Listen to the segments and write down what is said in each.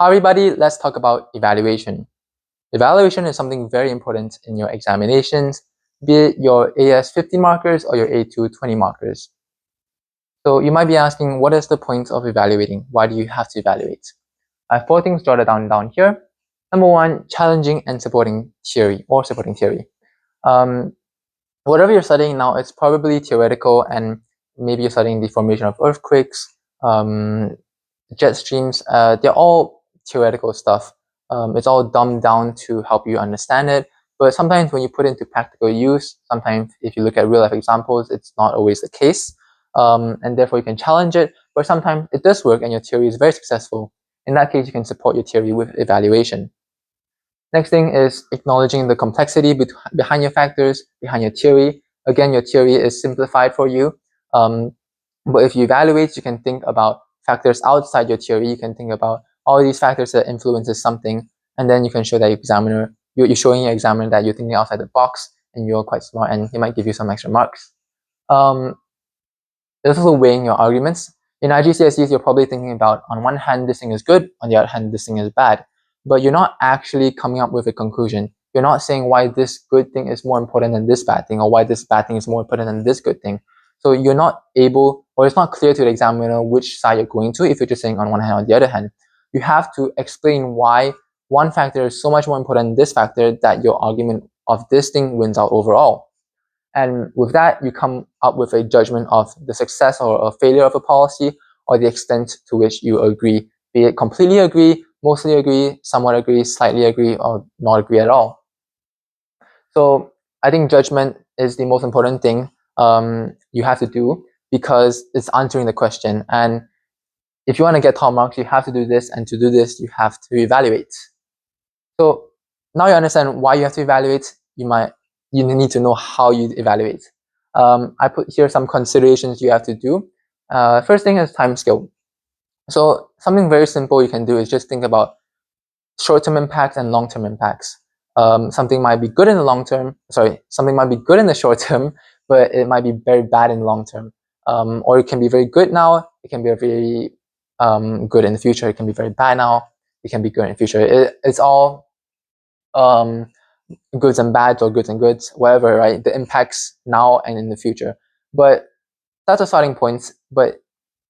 Hi everybody, let's talk about evaluation. Evaluation is something very important in your examinations, be it your AS 50 markers or your A2 20 markers. So you might be asking, what is the point of evaluating? Why do you have to evaluate? I have 4 things jotted down here. Number 1, challenging and supporting theory or supporting theory. Whatever you're studying now, it's probably theoretical, and maybe you're studying the formation of earthquakes, jet streams. They're all theoretical stuff. It's all dumbed down to help you understand it. But sometimes when you put it into practical use, sometimes if you look at real life examples, it's not always the case. And therefore you can challenge it. But sometimes it does work and your theory is very successful. In that case, you can support your theory with evaluation. Next thing is acknowledging the complexity behind your factors, behind your theory. Again, your theory is simplified for you. But if you evaluate, you can think about factors outside your theory. You can think about all these factors that influences something, and then you can show that examiner, you're showing your examiner that you're thinking outside the box and you're quite smart, and he might give you some extra marks. There's also weighing your arguments. In IGCSEs, you're probably thinking about, on one hand, this thing is good, on the other hand, this thing is bad. But you're not actually coming up with a conclusion. You're not saying why this good thing is more important than this bad thing, or why this bad thing is more important than this good thing. So you're not able, or it's not clear to the examiner which side you're going to if you're just saying on one hand or the other hand. You have to explain why one factor is so much more important than this factor that your argument of this thing wins out overall. And with that, you come up with a judgment of the success or a failure of a policy, or the extent to which you agree, be it completely agree, mostly agree, somewhat agree, slightly agree, or not agree at all. So I think judgment is the most important thing you have to do, because it's answering the question. And if you want to get top marks, you have to do this, and to do this, you have to evaluate. So now you understand why you have to evaluate. You need to know how you evaluate. I put here some considerations you have to do. First thing is time scale. So something very simple you can do is just think about short-term impacts and long-term impacts. Something might be good in the long term. Something might be good in the short term, but it might be very bad in the long term. Or it can be very good now. It can be very good in the future. It can be very bad now. It can be good in the future. It's all goods and bads, or goods and goods, whatever, right? The impacts now and in the future. But that's a starting point. But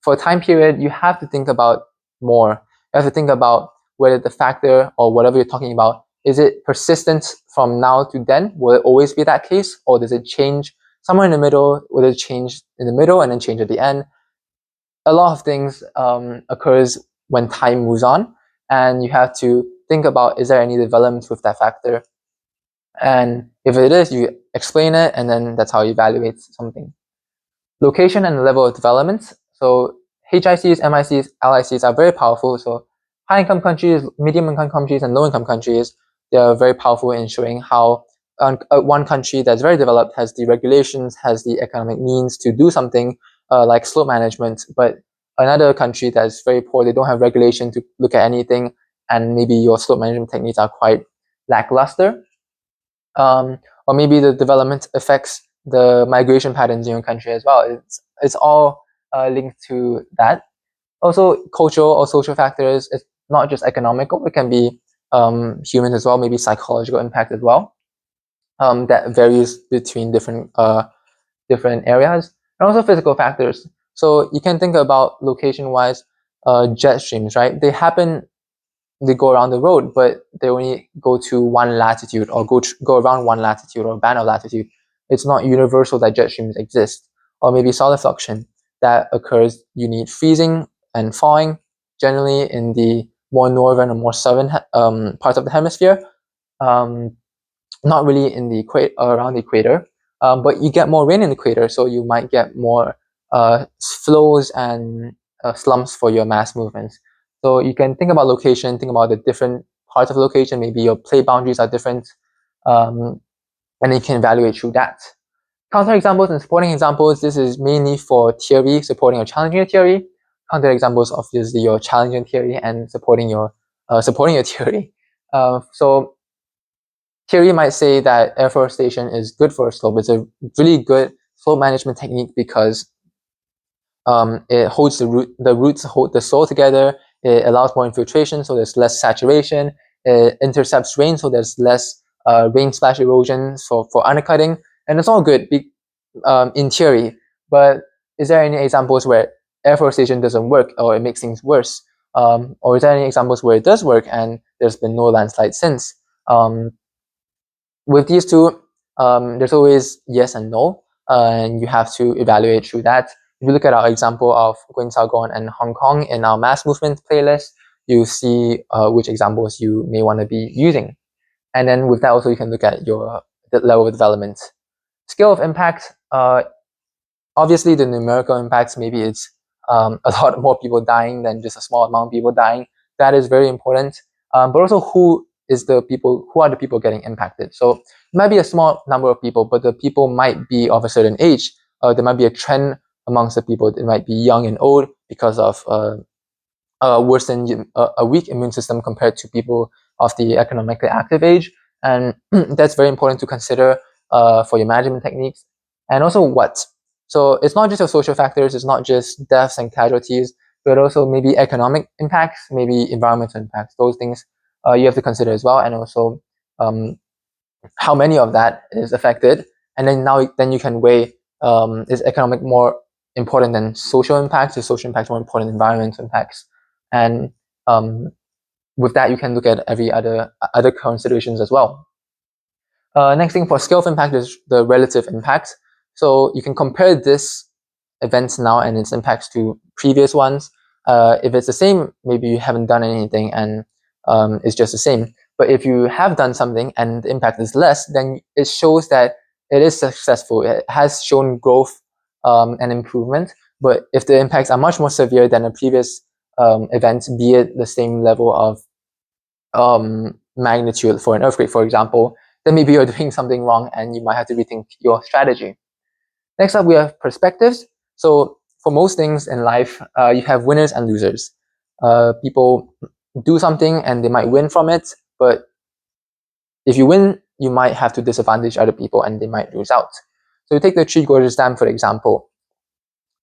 for a time period, you have to think about more. You have to think about whether the factor or whatever you're talking about, is it persistent from now to then? Will it always be that case? Or does it change somewhere in the middle? Will it change in the middle and then change at the end? A lot of things occurs when time moves on, and you have to think about, is there any developments with that factor? And if it is, you explain it, and then that's how you evaluate something. Location and the level of development. So HICs, MICs, LICs are very powerful. So high-income countries, medium-income countries, and low-income countries, they are very powerful in showing how one country that's very developed has the regulations, has the economic means to do something like slope management, but another country that's very poor, they don't have regulation to look at anything, and maybe your slope management techniques are quite lackluster. Or maybe the development affects the migration patterns in your country as well. It's all linked to that. Also, cultural or social factors. It's not just economical. It can be human as well. Maybe psychological impact as well. That varies between different areas, and also physical factors. So you can think about location-wise, jet streams, right? They go around the road, but they only go to one latitude, or go around one latitude or band of latitude. It's not universal that jet streams exist. Or maybe solar fluxion that occurs. You need freezing and thawing, generally in the more northern and more southern parts of the hemisphere. Not really in the around the equator, but you get more rain in the equator, so you might get more flows and slumps for your mass movements. So you can think about location, think about the different parts of the location. Maybe your play boundaries are different, and you can evaluate through that. Counter examples and supporting examples. This is mainly for theory, supporting or challenging your theory. Counter examples, obviously, your challenging theory and supporting your theory. So theory might say that afforestation is good for a slope. It's a really good slope management technique because it holds the roots hold the soil together, It allows more infiltration, so there's less saturation. It intercepts rain, so there's less rain splash erosion for undercutting, and it's all good in theory. But is there any examples where afforestation doesn't work or it makes things worse? Or is there any examples where it does work and there's been no landslide since? With these two, there's always yes and no, and you have to evaluate through that. If you look at our example of Gwen Saigon and Hong Kong in our mass movement playlist, you see which examples you may want to be using. And then with that also, you can look at the level of development. Scale of impact, obviously the numerical impacts, maybe it's a lot more people dying than just a small amount of people dying. That is very important. But also who are the people getting impacted? So it might be a small number of people, but the people might be of a certain age. There might be a trend amongst the people. They might be young and old because of a weak immune system compared to people of the economically active age. And that's very important to consider for your management techniques. And also what? So it's not just your social factors, it's not just deaths and casualties, but also maybe economic impacts, maybe environmental impacts. Those things you have to consider as well. And also how many of that is affected. And then you can weigh, is economic more important than social impacts? Is social impacts more important than environmental impacts? And with that, you can look at every other considerations as well. Next thing for scale of impact is the relative impact. So you can compare this events now and its impacts to previous ones. If it's the same, maybe you haven't done anything and it's just the same. But if you have done something and the impact is less, then it shows that it is successful. It has shown growth and improvement. But if the impacts are much more severe than a previous event, be it the same level of magnitude for an earthquake, for example, then maybe you're doing something wrong and you might have to rethink your strategy. Next up, we have perspectives. So for most things in life, you have winners and losers. People do something and they might win from it, but if you win, you might have to disadvantage other people and they might lose out. So you take the Three Gorges Dam, for example.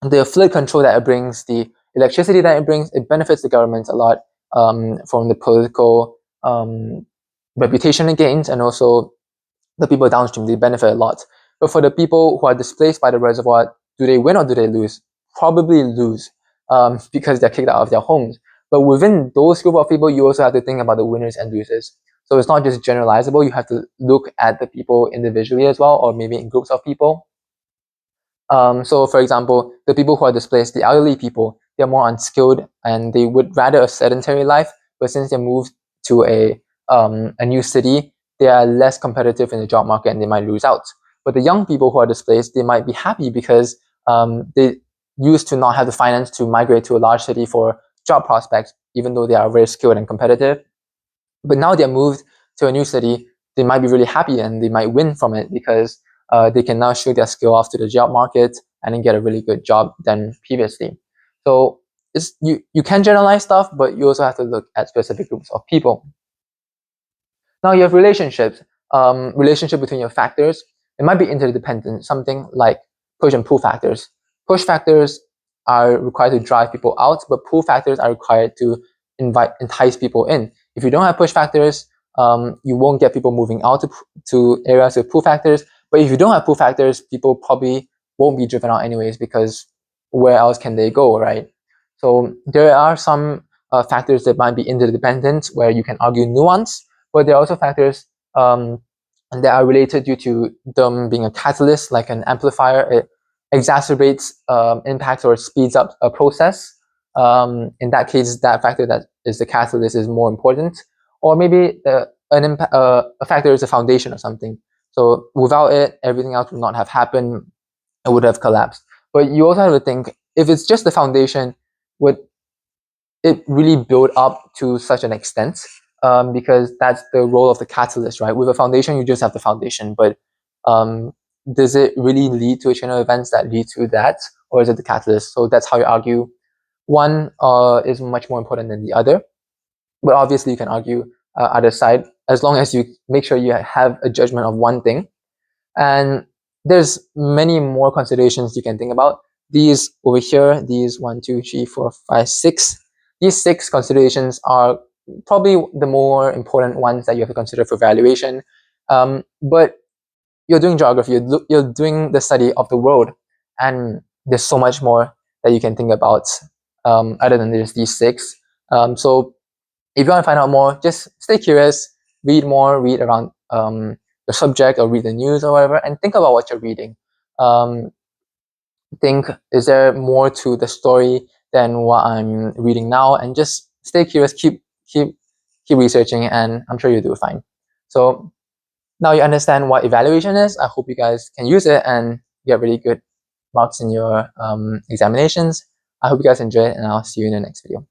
The flood control that it brings, the electricity that it brings, it benefits the government a lot from the political reputation it gains, and also the people downstream, they benefit a lot. But for the people who are displaced by the reservoir, do they win or do they lose? Probably lose because they're kicked out of their homes. But within those group of people, you also have to think about the winners and losers. So it's not just generalizable. You have to look at the people individually as well, or maybe in groups of people. So for example, the people who are displaced, the elderly people, they're more unskilled and they would rather a sedentary life. But since they moved to a new city, they are less competitive in the job market and they might lose out. But the young people who are displaced, they might be happy because they used to not have the finance to migrate to a large city for job prospects, even though they are very skilled and competitive. But now they're moved to a new city, they might be really happy and they might win from it because they can now show their skill off to the job market and then get a really good job than previously. So you can generalize stuff, but you also have to look at specific groups of people. Now you have relationships, relationship between your factors. It might be interdependent, something like push and pull factors. Push factors are required to drive people out, but pull factors are required to entice people in. If you don't have push factors, you won't get people moving out to areas with pull factors. But if you don't have pull factors, people probably won't be driven out anyways, because where else can they go, right? So there are some factors that might be interdependent where you can argue nuance, but there are also factors that are related due to them being a catalyst, like an amplifier. It exacerbates impacts or speeds up a process. In that case, that factor that is the catalyst is more important. Or maybe a factor is a foundation or something. So without it, everything else would not have happened. It would have collapsed. But you also have to think, if it's just the foundation, would it really build up to such an extent? Because that's the role of the catalyst, right? With a foundation, you just have the foundation, but does it really lead to a chain of events that lead to that, or is it the catalyst? So that's how you argue. One is much more important than the other, but obviously you can argue either side as long as you make sure you have a judgment of one thing. And there's many more considerations you can think about. These over here, these 1, 2, 3, 4, 5, 6, these 6 considerations are probably the more important ones that you have to consider for evaluation. But you're doing geography, you're doing the study of the world, and there's so much more that you can think about other than just these 6. So if you want to find out more, just stay curious, read more, read around your subject, or read the news or whatever, and think about what you're reading. Think, is there more to the story than what I'm reading now? And just stay curious, keep researching, and I'm sure you'll do fine. So now you understand what evaluation is. I hope you guys can use it and get really good marks in your examinations. I hope you guys enjoy it, and I'll see you in the next video.